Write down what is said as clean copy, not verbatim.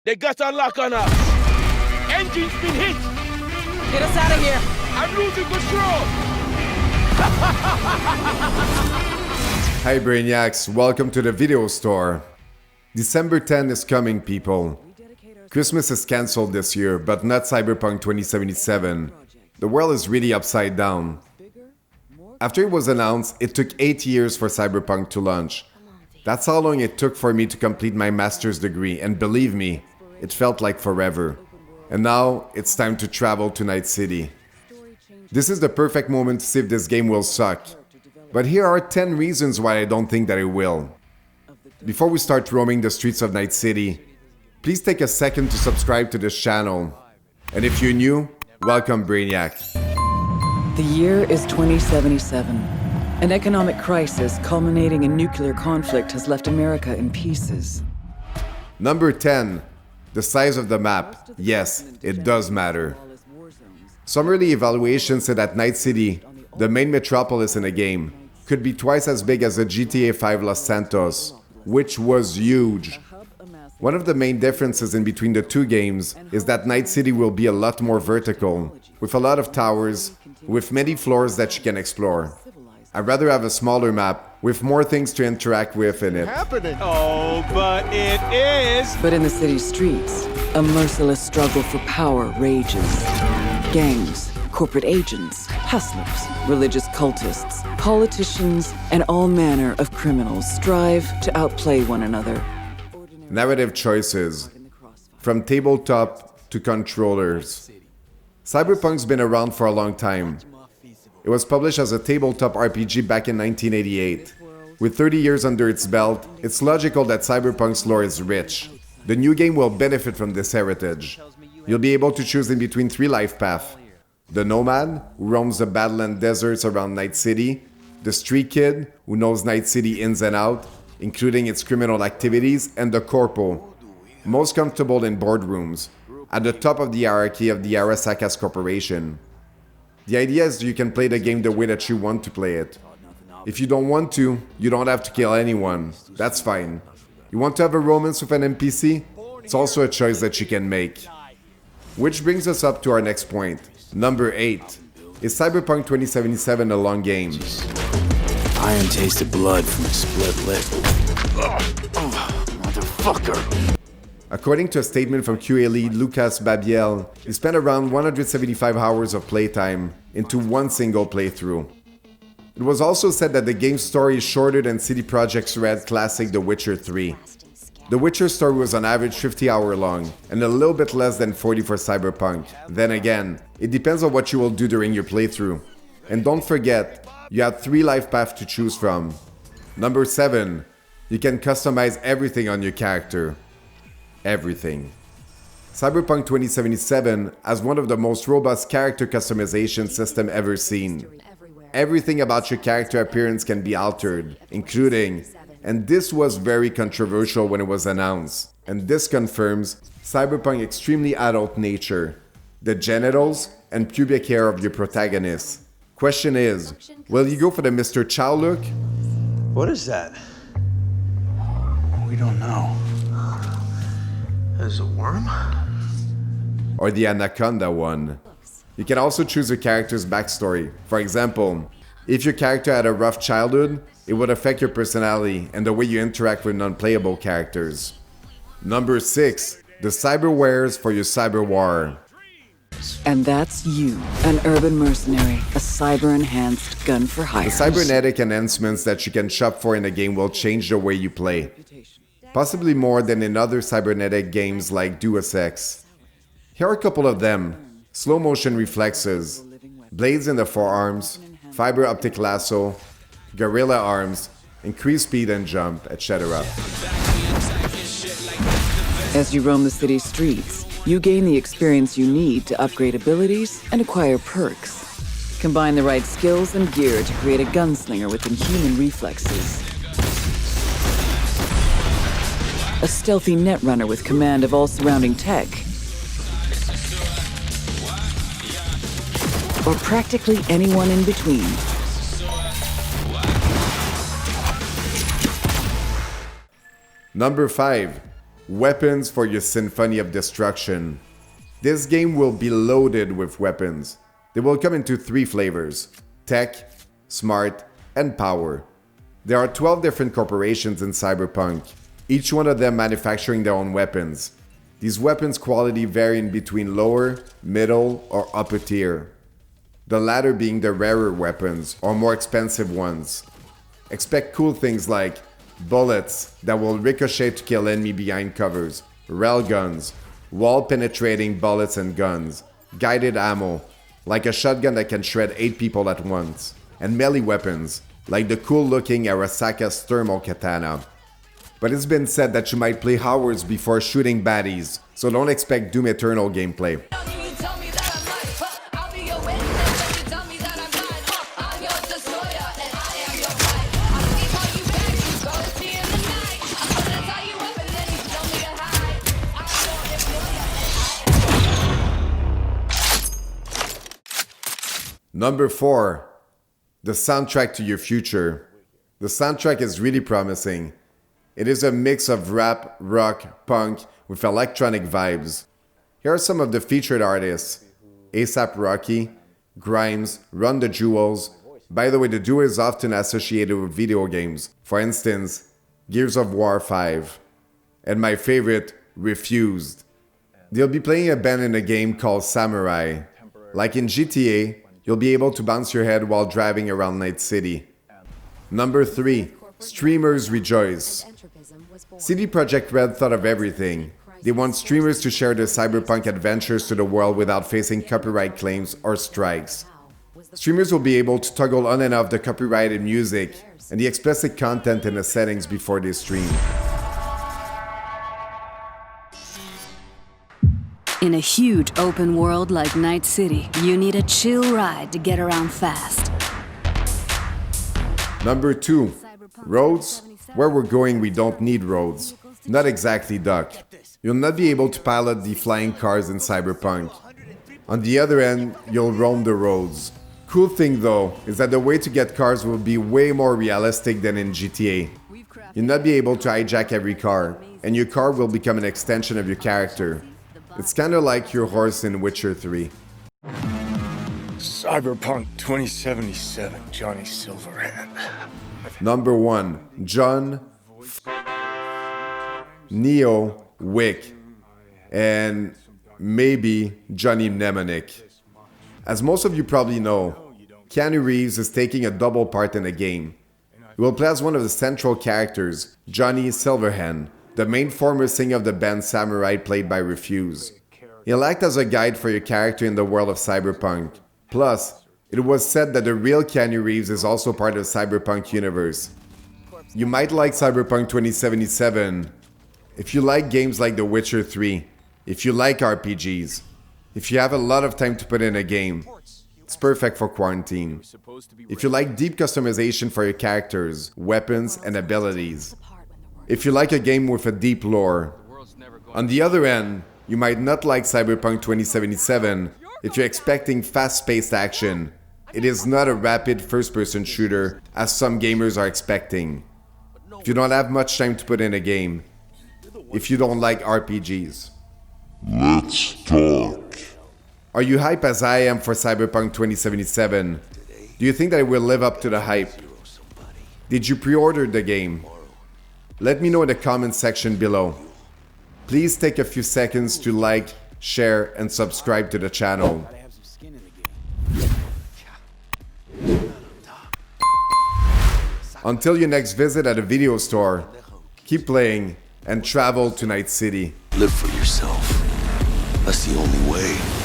They got a lock on us. Engine's been hit. Get us out of here. I'm losing control. Hi Brainiacs, welcome to the video store. December 10 is coming, people. Christmas is cancelled this year, but not Cyberpunk 2077. The world is really upside down. After it was announced, it took 8 years for Cyberpunk to launch. That's how long it took for me to complete my master's degree, and believe me, it felt like forever. And now, it's time to travel to Night City. This is the perfect moment to see if this game will suck. But here are 10 reasons why I don't think that it will. Before we start roaming the streets of Night City, please take a second to subscribe to this channel. And if you're new, welcome Brainiac. The year is 2077. An economic crisis culminating in nuclear conflict has left America in pieces. Number 10. The size of the map. Yes, it does matter. Some early evaluations said that Night City, the main metropolis in the game, could be twice as big as the GTA 5 Los Santos, which was huge. One of the main differences in between the two games is that Night City will be a lot more vertical, with a lot of towers, with many floors that you can explore. I'd rather have a smaller map, with more things to interact with in it. Oh, but it is. But in the city's streets, a merciless struggle for power rages. Gangs, corporate agents, hustlers, religious cultists, politicians, and all manner of criminals strive to outplay one another. Narrative choices, from tabletop to controllers. Cyberpunk's been around for a long time. It was published as a tabletop RPG back in 1988. With 30 years under its belt, it's logical that Cyberpunk's lore is rich. The new game will benefit from this heritage. You'll be able to choose in between 3 life paths. The nomad, who roams the Badland deserts around Night City. The street kid, who knows Night City ins and out, including its criminal activities. And the corpo, most comfortable in boardrooms, at the top of the hierarchy of the Arasaka's corporation. The idea is you can play the game the way that you want to play it. If you don't want to, you don't have to kill anyone. That's fine. You want to have a romance with an NPC? It's also a choice that you can make. Which brings us up to our next point. Number 8. Is Cyberpunk 2077 a long game? Iron tasted blood from a split lip. Motherfucker. According to a statement from QA lead Lucas Babiel, he spent around 175 hours of playtime into one single playthrough. It was also said that the game's story is shorter than CD Projekt Red classic The Witcher 3. The Witcher story was on average 50 hours long, and a little bit less than 40 for Cyberpunk. Then again, it depends on what you will do during your playthrough. And don't forget, you have 3 life paths to choose from. Number 7. You can customize everything on your character. Everything. Cyberpunk 2077 has one of the most robust character customization system ever seen. Everything about your character appearance can be altered, including, and this was very controversial when it was announced, and this confirms Cyberpunk's extremely adult nature, the genitals and pubic hair of your protagonist. Question is, will you go for the Mr. Chow look? What is that? We don't know. Is it a worm? Or the Anaconda one? You can also choose your character's backstory. For example, if your character had a rough childhood, it would affect your personality and the way you interact with non-playable characters. Number 6. The cyberwares for your cyber war. And that's you, an urban mercenary, a cyber-enhanced gun for hire. The cybernetic enhancements that you can shop for in the game will change the way you play. Possibly more than in other cybernetic games like Deus Ex. Here are a couple of them. Slow motion reflexes, blades in the forearms, fiber optic lasso, gorilla arms, increased speed and jump, etc. As you roam the city's streets, you gain the experience you need to upgrade abilities and acquire perks. Combine the right skills and gear to create a gunslinger with inhuman reflexes. A stealthy netrunner with command of all surrounding tech. Or practically anyone in between. Number 5. weapons for your symphony of destruction. This game will be loaded with weapons. They will come into 3 flavors: tech, smart, and power. There are 12 different corporations in Cyberpunk, each one of them manufacturing their own weapons. These weapons' quality vary in between lower, middle, or upper tier. The latter being the rarer weapons or more expensive ones. Expect cool things like bullets that will ricochet to kill enemy behind covers, railguns, wall-penetrating bullets and guns, guided ammo, like a shotgun that can shred 8 people at once, and melee weapons, like the cool-looking Arasaka's thermal katana. But it's been said that you might play hours before shooting baddies, so don't expect Doom Eternal gameplay. Number 4. The soundtrack to your future. The soundtrack is really promising. It is a mix of rap, rock, punk with electronic vibes. Here are some of the featured artists: A$AP Rocky, Grimes, Run the Jewels. By the way, the duo is often associated with video games. For instance, Gears of War 5. And my favorite, Refused. They'll be playing a band in a game called Samurai. Like in GTA, you'll be able to bounce your head while driving around Night City. Number 3. Streamers rejoice. CD Projekt Red thought of everything. They want streamers to share their cyberpunk adventures to the world without facing copyright claims or strikes. Streamers will be able to toggle on and off the copyrighted music and the explicit content in the settings before they stream. In a huge open world like Night City, you need a chill ride to get around fast. Number 2. Roads? Where we're going, we don't need roads. Not exactly, Doc. You'll not be able to pilot the flying cars in Cyberpunk. On the other end, you'll roam the roads. Cool thing though, is that the way to get cars will be way more realistic than in GTA. You'll not be able to hijack every car, and your car will become an extension of your character. It's kinda like your horse in Witcher 3. Cyberpunk 2077, Johnny Silverhand. Number 1. John, Neo, Wick, and maybe Johnny Mnemonic. As most of you probably know, Keanu Reeves is taking a double part in the game. He will play as one of the central characters, Johnny Silverhand, the main former singer of the band Samurai played by Refuse. He'll act as a guide for your character in the world of Cyberpunk. Plus, it was said that the real Keanu Reeves is also part of the Cyberpunk universe. You might like Cyberpunk 2077 if you like games like The Witcher 3, if you like RPGs, if you have a lot of time to put in a game. It's perfect for quarantine. If you like deep customization for your characters, weapons, and abilities. If you like a game with a deep lore. On the other end, you might not like Cyberpunk 2077 if you're expecting fast-paced action. It is not a rapid first-person shooter as some gamers are expecting. If you don't have much time to put in a game. If you don't like RPGs. Let's talk. Are you hype as I am for Cyberpunk 2077? Do you think that it will live up to the hype? Did you pre-order the game? Let me know in the comment section below. Please take a few seconds to like, share, and subscribe to the channel. Until your next visit at a video store, keep playing and travel to Night City. Live for yourself. That's the only way.